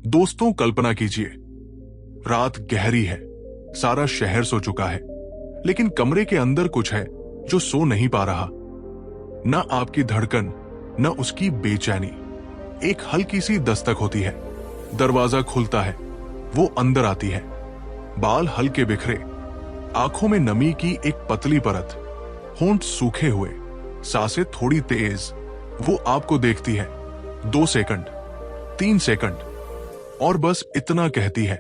दोस्तों, कल्पना कीजिए, रात गहरी है, सारा शहर सो चुका है, लेकिन कमरे के अंदर कुछ है जो सो नहीं पा रहा। न आपकी धड़कन, न उसकी बेचैनी। एक हल्की सी दस्तक होती है, दरवाजा खुलता है, वो अंदर आती है। बाल हल्के बिखरे, आंखों में नमी की एक पतली परत, होंठ सूखे हुए, सांसें थोड़ी तेज। वो आपको देखती है, 2 सेकंड, 3 सेकंड, और बस इतना कहती है,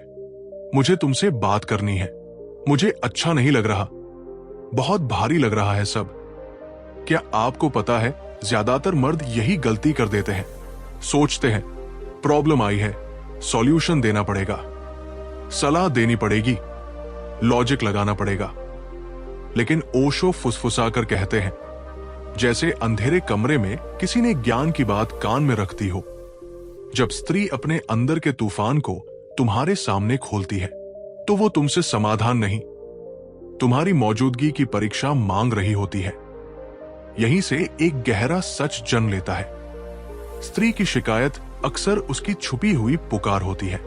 मुझे तुमसे बात करनी है। मुझे अच्छा नहीं लग रहा, बहुत भारी लग रहा है सब। क्या आपको पता है, ज्यादातर मर्द यही गलती कर देते हैं। सोचते हैं प्रॉब्लम आई है, सॉल्यूशन देना पड़ेगा, सलाह देनी पड़ेगी, लॉजिक लगाना पड़ेगा। लेकिन ओशो फुसफुसाकर कहते हैं, जैसे अंधेरे कमरे में किसी ने ज्ञान की बात कान में रख दी हो। जब स्त्री अपने अंदर के तूफान को तुम्हारे सामने खोलती है, तो वो तुमसे समाधान नहीं, तुम्हारी मौजूदगी की परीक्षा मांग रही होती है। यहीं से एक गहरा सच जन्म लेता है। स्त्री की शिकायत अक्सर उसकी छुपी हुई पुकार होती है।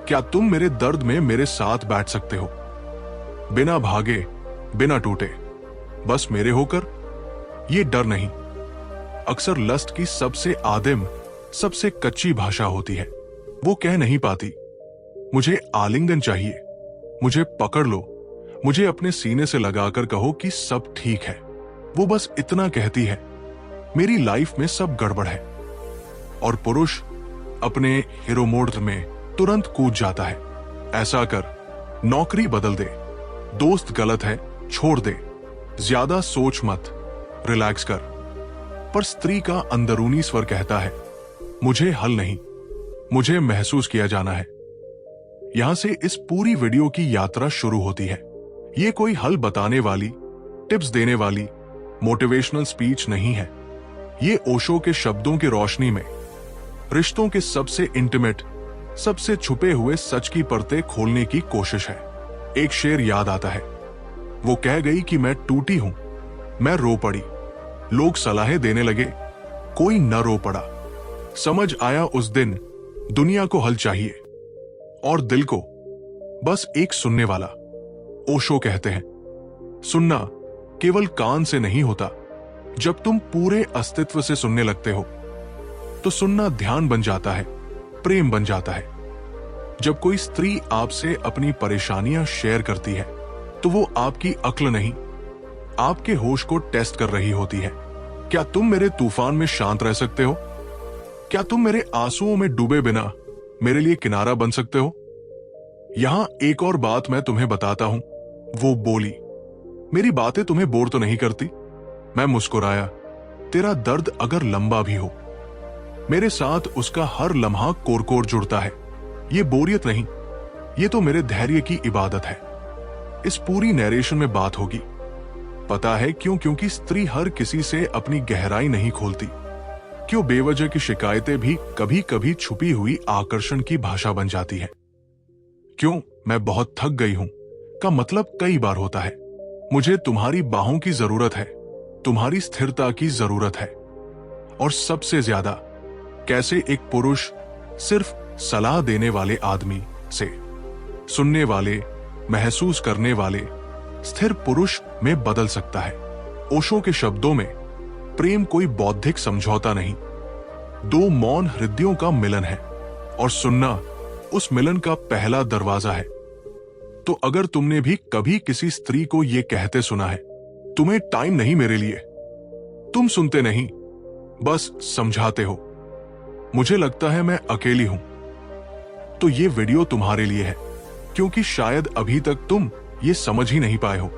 क्या तुम मेरे दर्द में मेरे साथ बैठ सकते हो, बिना भागे, बिना टूटे, बस मेरे होकर? ये डर नहीं, अक्सर लस्ट की सबसे आदिम, सबसे कच्ची भाषा होती है। वो कह नहीं पाती, मुझे आलिंगन चाहिए, मुझे पकड़ लो, मुझे अपने सीने से लगाकर कहो कि सब ठीक है। वो बस इतना कहती है, मेरी लाइफ में सब गड़बड़ है। और पुरुष अपने हीरो मोड में तुरंत कूद जाता है। ऐसा कर, नौकरी बदल दे, दोस्त गलत है, छोड़ दे, ज्यादा सोच मत, रिलैक्स कर। पर स्त्री का अंदरूनी स्वर कहता है, मुझे हल नहीं, मुझे महसूस किया जाना है। यहां से इस पूरी वीडियो की यात्रा शुरू होती है। ये कोई हल बताने वाली, टिप्स देने वाली मोटिवेशनल स्पीच नहीं है। ये ओशो के शब्दों की रोशनी में रिश्तों के सबसे इंटीमेट, सबसे छुपे हुए सच की परतें खोलने की कोशिश है। एक शेर याद आता है, वो कह गई कि मैं टूटी हूं, मैं रो पड़ी। लोग सलाहें देने लगे, कोई न रो पड़ा। समझ आया उस दिन, दुनिया को हल चाहिए, और दिल को बस एक सुनने वाला। ओशो कहते हैं, सुनना केवल कान से नहीं होता। जब तुम पूरे अस्तित्व से सुनने लगते हो, तो सुनना ध्यान बन जाता है, प्रेम बन जाता है। जब कोई स्त्री आपसे अपनी परेशानियां शेयर करती है, तो वो आपकी अक्ल नहीं, आपके होश को टेस्ट कर रही होती है। क्या तुम मेरे तूफान में शांत रह सकते हो? क्या तुम मेरे आंसुओं में डूबे बिना मेरे लिए किनारा बन सकते हो? यहां एक और बात मैं तुम्हें बताता हूं। वो बोली, मेरी बातें तुम्हें बोर तो नहीं करती? मैं मुस्कुराया, तेरा दर्द अगर लंबा भी हो, मेरे साथ उसका हर लम्हा कोर-कोर जुड़ता है। ये बोरियत नहीं, ये तो मेरे धैर्य की इबादत है। इस पूरी नैरेशन में बात होगी। पता है क्यों? क्योंकि स्त्री हर किसी से अपनी गहराई नहीं खोलती। क्यों बेवजह की शिकायतें भी कभी कभी छुपी हुई आकर्षण की भाषा बन जाती है। क्यों मैं बहुत थक गई हूं का मतलब कई बार होता है, मुझे तुम्हारी बाहों की जरूरत है, तुम्हारी स्थिरता की जरूरत है। और सबसे ज्यादा, कैसे एक पुरुष सिर्फ सलाह देने वाले आदमी से, सुनने वाले, महसूस करने वाले स्थिर पुरुष में बदल सकता है। ओशो के शब्दों में, प्रेम कोई बौद्धिक समझौता नहीं, 2 मौन हृदयों का मिलन है, और सुनना उस मिलन का पहला दरवाजा है। तो अगर तुमने भी कभी किसी स्त्री को यह कहते सुना है, तुम्हें टाइम नहीं मेरे लिए, तुम सुनते नहीं, बस समझाते हो, मुझे लगता है मैं अकेली हूं, तो ये वीडियो तुम्हारे लिए है। क्योंकि शायद अभी तक तुम ये समझ ही नहीं पाए हो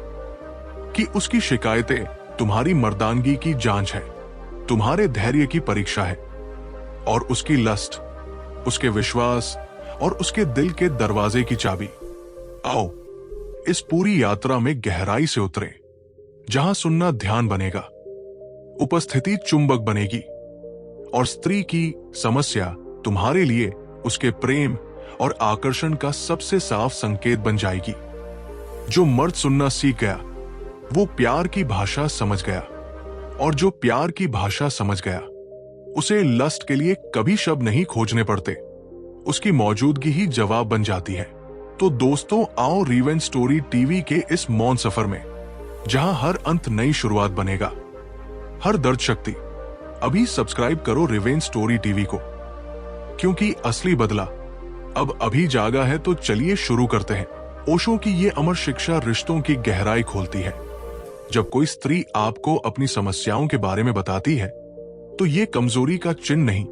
कि उसकी शिकायतें तुम्हारी मर्दानगी की जांच है, तुम्हारे धैर्य की परीक्षा है, और उसकी लस्ट, उसके विश्वास और उसके दिल के दरवाजे की चाबी। आओ इस पूरी यात्रा में गहराई से उतरे, जहां सुनना ध्यान बनेगा, उपस्थिति चुंबक बनेगी, और स्त्री की समस्या तुम्हारे लिए उसके प्रेम और आकर्षण का सबसे साफ संकेत बन जाएगी। जो मर्द सुनना सीख गया, वो प्यार की भाषा समझ गया, और जो प्यार की भाषा समझ गया, उसे लस्ट के लिए कभी शब्द नहीं खोजने पड़ते, उसकी मौजूदगी ही जवाब बन जाती है। तो दोस्तों, आओ रिवेंज स्टोरी टीवी के इस मौन सफर में, जहां हर अंत नई शुरुआत बनेगा, हर दर्द शक्ति। अभी सब्सक्राइब करो रिवेंज स्टोरी टीवी को, क्योंकि असली बदला अब अभी जागा है। तो चलिए शुरू करते हैं। ओशो की ये अमर शिक्षा रिश्तों की गहराई खोलती है। जब कोई स्त्री आपको अपनी समस्याओं के बारे में बताती है, तो ये कमजोरी का चिन्ह नहीं,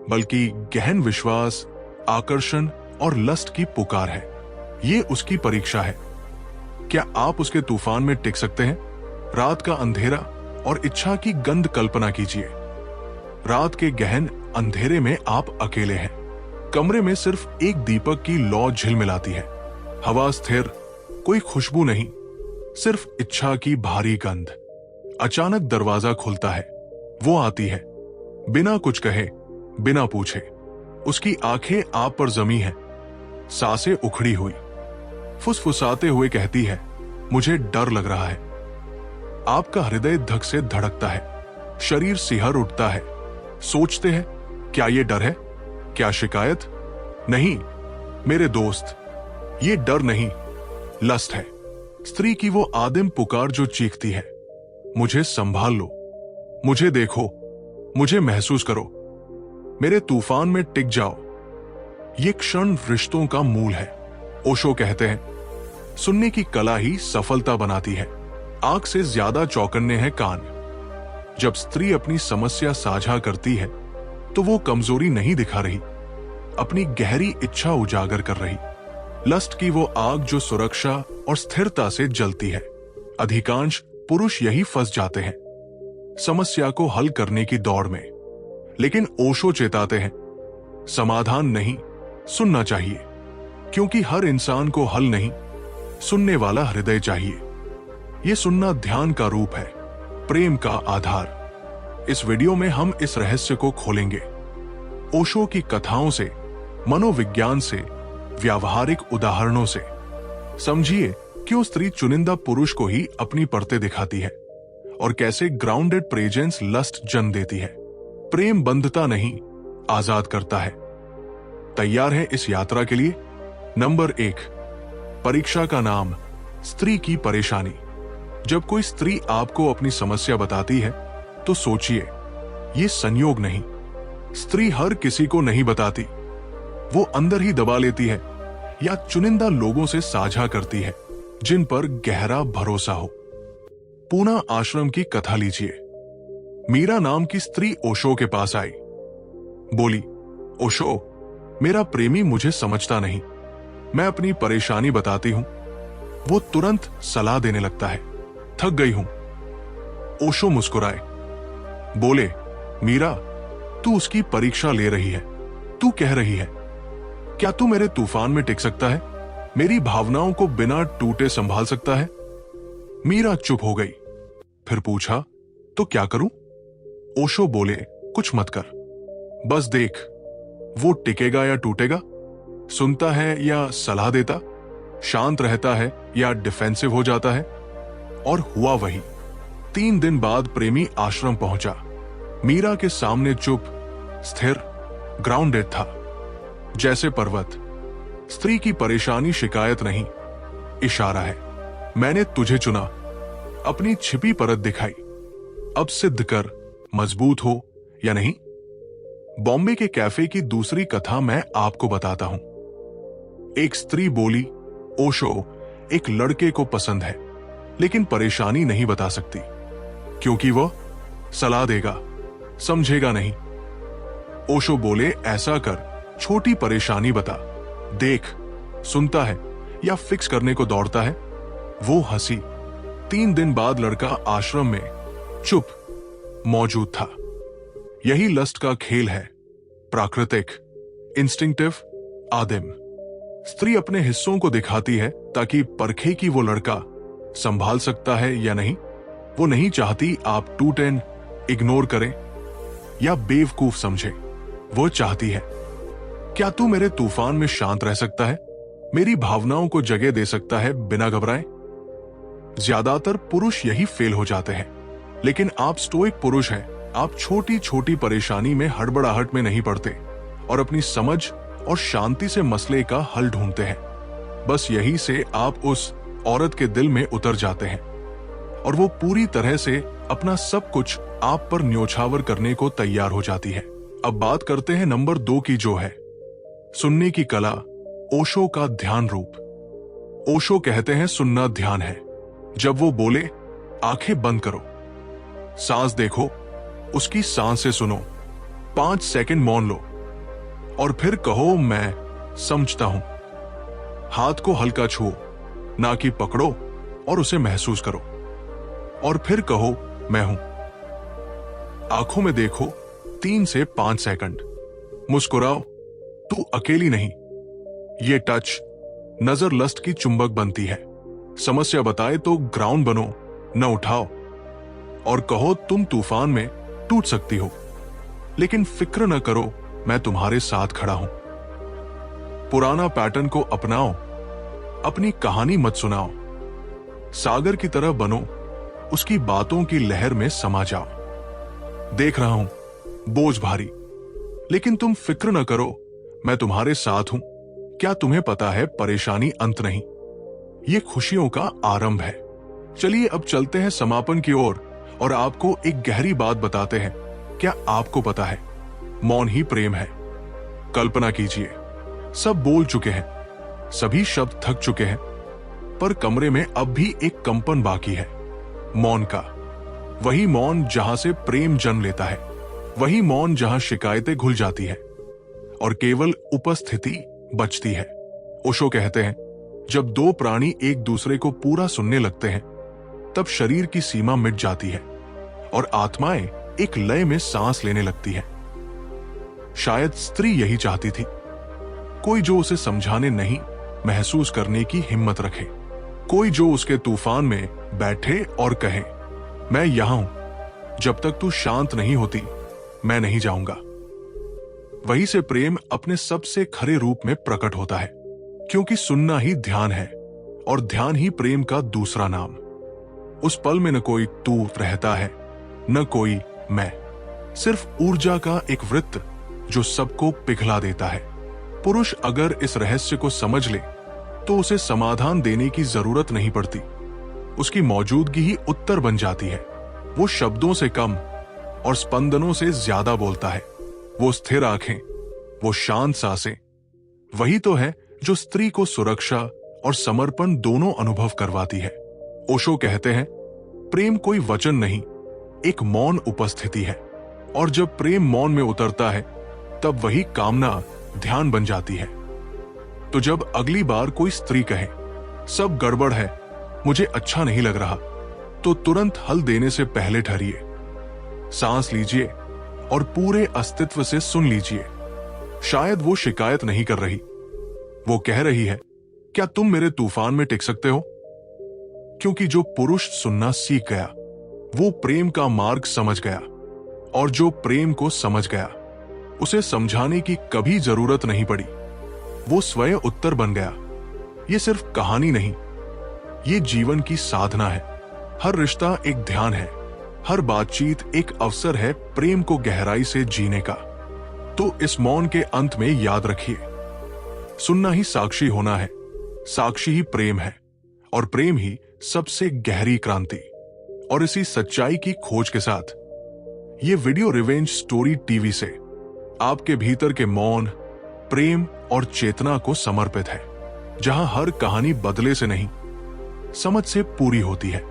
बल्कि गहन विश्वास, आकर्षण और लस्ट की पुकार है। ये उसकी परीक्षा है। क्या आप उसके तूफान में टिक सकते हैं? रात का अंधेरा और इच्छा की गंध कल्पना कीजिए। रात के गहन अंधेरे में आप अकेले हैं। कमरे में सिर्फ एक दीपक की लौ झिलमिलाती है। हवा स्थिर, कोई खुशबू नहीं, सिर्फ इच्छा की भारी गंध। अचानक दरवाजा खुलता है। वो आती है, बिना कुछ कहे, बिना पूछे। उसकी आंखें आप पर जमी हैं, सांसें उखड़ी हुई। फुसफुसाते हुए कहती है, मुझे डर लग रहा है। आपका हृदय धक से धड़कता है, शरीर सिहर उठता है। सोचते हैं, क्या ये डर है? क्या शिकायत? नहीं मेरे दोस्त, ये डर नहीं, लस्ट है। स्त्री की वो आदिम पुकार जो चीखती है, मुझे संभाल लो, मुझे देखो, मुझे महसूस करो, मेरे तूफान में टिक जाओ। ये क्षण रिश्तों का मूल है। ओशो कहते हैं, सुनने की कला ही सफलता बनाती है। आंख से ज्यादा चौकन्ने हैं कान। जब स्त्री अपनी समस्या साझा करती है, तो वो कमजोरी नहीं दिखा रही, अपनी गहरी इच्छा उजागर कर रही। लस्ट की वो आग जो सुरक्षा और स्थिरता से जलती है। अधिकांश पुरुष यही फंस जाते हैं, समस्या को हल करने की दौड़ में। लेकिन ओशो चेताते हैं, समाधान नहीं, सुनना चाहिए, क्योंकि हर इंसान को हल नहीं, सुनने वाला हृदय चाहिए। यह सुनना ध्यान का रूप है, प्रेम का आधार। इस वीडियो में हम इस रहस्य को खोलेंगे, ओशो की कथाओं से, मनोविज्ञान से, व्यावहारिक उदाहरणों से। समझिए क्यों स्त्री चुनिंदा पुरुष को ही अपनी परतें दिखाती है, और कैसे ग्राउंडेड प्रेजेंस लस्ट जन्म देती है। प्रेम बंधता नहीं, आजाद करता है। तैयार है इस यात्रा के लिए? नंबर 1, परीक्षा का नाम, स्त्री की परेशानी। जब कोई स्त्री आपको अपनी समस्या बताती है, तो सोचिए, ये संयोग नहीं। स्त्री हर किसी को नहीं बताती, वो अंदर ही दबा लेती है, या चुनिंदा लोगों से साझा करती है जिन पर गहरा भरोसा हो। पूना आश्रम की कथा लीजिए। मीरा नाम की स्त्री ओशो के पास आई। बोली, ओशो, मेरा प्रेमी मुझे समझता नहीं। मैं अपनी परेशानी बताती हूं, वो तुरंत सलाह देने लगता है। थक गई हूं। ओशो मुस्कुराए, बोले, मीरा, तू उसकी परीक्षा ले रही है। तू कह रही है, क्या तू मेरे तूफान में टिक सकता है? मेरी भावनाओं को बिना टूटे संभाल सकता है? मीरा चुप हो गई। फिर पूछा, तो क्या करूं? ओशो बोले, कुछ मत कर, बस देख, वो टिकेगा या टूटेगा, सुनता है या सलाह देता, शांत रहता है या डिफेंसिव हो जाता है। और हुआ वही। 3 दिन बाद प्रेमी आश्रम पहुंचा। मीरा के सामने चुप, स्थिर, ग्राउंडेड था, जैसे पर्वत। स्त्री की परेशानी शिकायत नहीं, इशारा है। मैंने तुझे चुना, अपनी छिपी परत दिखाई, अब सिद्ध कर, मजबूत हो या नहीं। बॉम्बे के कैफे की दूसरी कथा मैं आपको बताता हूं। एक स्त्री बोली, ओशो एक लड़के को पसंद है, लेकिन परेशानी नहीं बता सकती, क्योंकि वह सलाह देगा, समझेगा नहीं। ओशो बोले, ऐसा कर, छोटी परेशानी बता, देख, सुनता है या फिक्स करने को दौड़ता है। वो हंसी। 3 दिन बाद लड़का आश्रम में चुप मौजूद था। यही लस्ट का खेल है, प्राकृतिक, इंस्टिंक्टिव, आदिम। स्त्री अपने हिस्सों को दिखाती है ताकि परखे कि वो लड़का संभाल सकता है या नहीं। वो नहीं चाहती आप टूटें, इग्नोर करें या बेवकूफ समझे। वो चाहती है, क्या तू मेरे तूफान में शांत रह सकता है, मेरी भावनाओं को जगह दे सकता है बिना घबराए। ज्यादातर पुरुष यही फेल हो जाते हैं, लेकिन आप स्टोइक पुरुष हैं। आप छोटी छोटी परेशानी में हड़बड़ाहट में नहीं पड़ते और अपनी समझ और शांति से मसले का हल ढूंढते हैं। बस यही से आप उस औरत के दिल में उतर जाते हैं और वो पूरी तरह से अपना सब कुछ आप पर न्योछावर करने को तैयार हो जाती है। अब बात करते हैं नंबर 2 की, जो है सुनने की कला, ओशो का ध्यान रूप। ओशो कहते हैं सुनना ध्यान है। जब वो बोले आंखें बंद करो, सांस देखो, उसकी सांस से सुनो, 5 सेकंड मौन लो और फिर कहो मैं समझता हूं। हाथ को हल्का छुओ, ना कि पकड़ो, और उसे महसूस करो और फिर कहो मैं हूं। आंखों में देखो 3 से 5 सेकंड, मुस्कुराओ, तू अकेली नहीं। ये टच नजर लस्ट की चुंबक बनती है। समस्या बताए तो ग्राउंड बनो, न उठाओ, और कहो तुम तूफान में टूट सकती हो, लेकिन फिक्र न करो, मैं तुम्हारे साथ खड़ा हूं। पुराना पैटर्न को अपनाओ, अपनी कहानी मत सुनाओ। सागर की तरह बनो, उसकी बातों की लहर में समा जाओ। देख रहा हूं बोझ भारी, लेकिन तुम फिक्र न करो, मैं तुम्हारे साथ हूं। क्या तुम्हें पता है परेशानी अंत नहीं, ये खुशियों का आरंभ है। चलिए अब चलते हैं समापन की ओर और आपको एक गहरी बात बताते हैं। क्या आपको पता है मौन ही प्रेम है? कल्पना कीजिए, सब बोल चुके हैं, सभी शब्द थक चुके हैं, पर कमरे में अब भी एक कंपन बाकी है, मौन का। वही मौन जहां से प्रेम जन्म लेता है, वही मौन जहां शिकायतें घुल जाती है और केवल उपस्थिति बचती है। ओशो कहते हैं जब 2 प्राणी एक दूसरे को पूरा सुनने लगते हैं, तब शरीर की सीमा मिट जाती है और आत्माएं एक लय में सांस लेने लगती है। शायद स्त्री यही चाहती थी, कोई जो उसे समझाने नहीं, महसूस करने की हिम्मत रखे, कोई जो उसके तूफान में बैठे और कहे मैं यहां हूं, जब तक तू शांत नहीं होती मैं नहीं जाऊंगा। वहीं से प्रेम अपने सबसे खरे रूप में प्रकट होता है, क्योंकि सुनना ही ध्यान है और ध्यान ही प्रेम का दूसरा नाम। उस पल में न कोई तू रहता है, न कोई मैं, सिर्फ ऊर्जा का एक वृत्त जो सबको पिघला देता है। पुरुष अगर इस रहस्य को समझ ले तो उसे समाधान देने की जरूरत नहीं पड़ती, उसकी मौजूदगी ही उत्तर बन जाती है। वो शब्दों से कम और स्पंदनों से ज्यादा बोलता है। वो स्थिर आंखें, वो शांत सांसें, वही तो है जो स्त्री को सुरक्षा और समर्पण दोनों अनुभव करवाती है। ओशो कहते हैं प्रेम कोई वचन नहीं, एक मौन उपस्थिति है, और जब प्रेम मौन में उतरता है तब वही कामना ध्यान बन जाती है। तो जब अगली बार कोई स्त्री कहे सब गड़बड़ है, मुझे अच्छा नहीं लग रहा, तो तुरंत हल देने से पहले ठहरिए, सांस लीजिए और पूरे अस्तित्व से सुन लीजिए। शायद वो शिकायत नहीं कर रही, वो कह रही है क्या तुम मेरे तूफान में टिक सकते हो? क्योंकि जो पुरुष सुनना सीख गया वो प्रेम का मार्ग समझ गया, और जो प्रेम को समझ गया उसे समझाने की कभी जरूरत नहीं पड़ी। वो स्वयं उत्तर बन गया। ये सिर्फ कहानी नहीं, ये जीवन की साधना है। हर रिश्ता एक ध्यान है, हर बातचीत एक अवसर है प्रेम को गहराई से जीने का। तो इस मौन के अंत में याद रखिए, सुनना ही साक्षी होना है, साक्षी ही प्रेम है, और प्रेम ही सबसे गहरी क्रांति। और इसी सच्चाई की खोज के साथ ये वीडियो रिवेंज स्टोरी टीवी से आपके भीतर के मौन, प्रेम और चेतना को समर्पित है, जहां हर कहानी बदले से नहीं, समझ से पूरी होती है।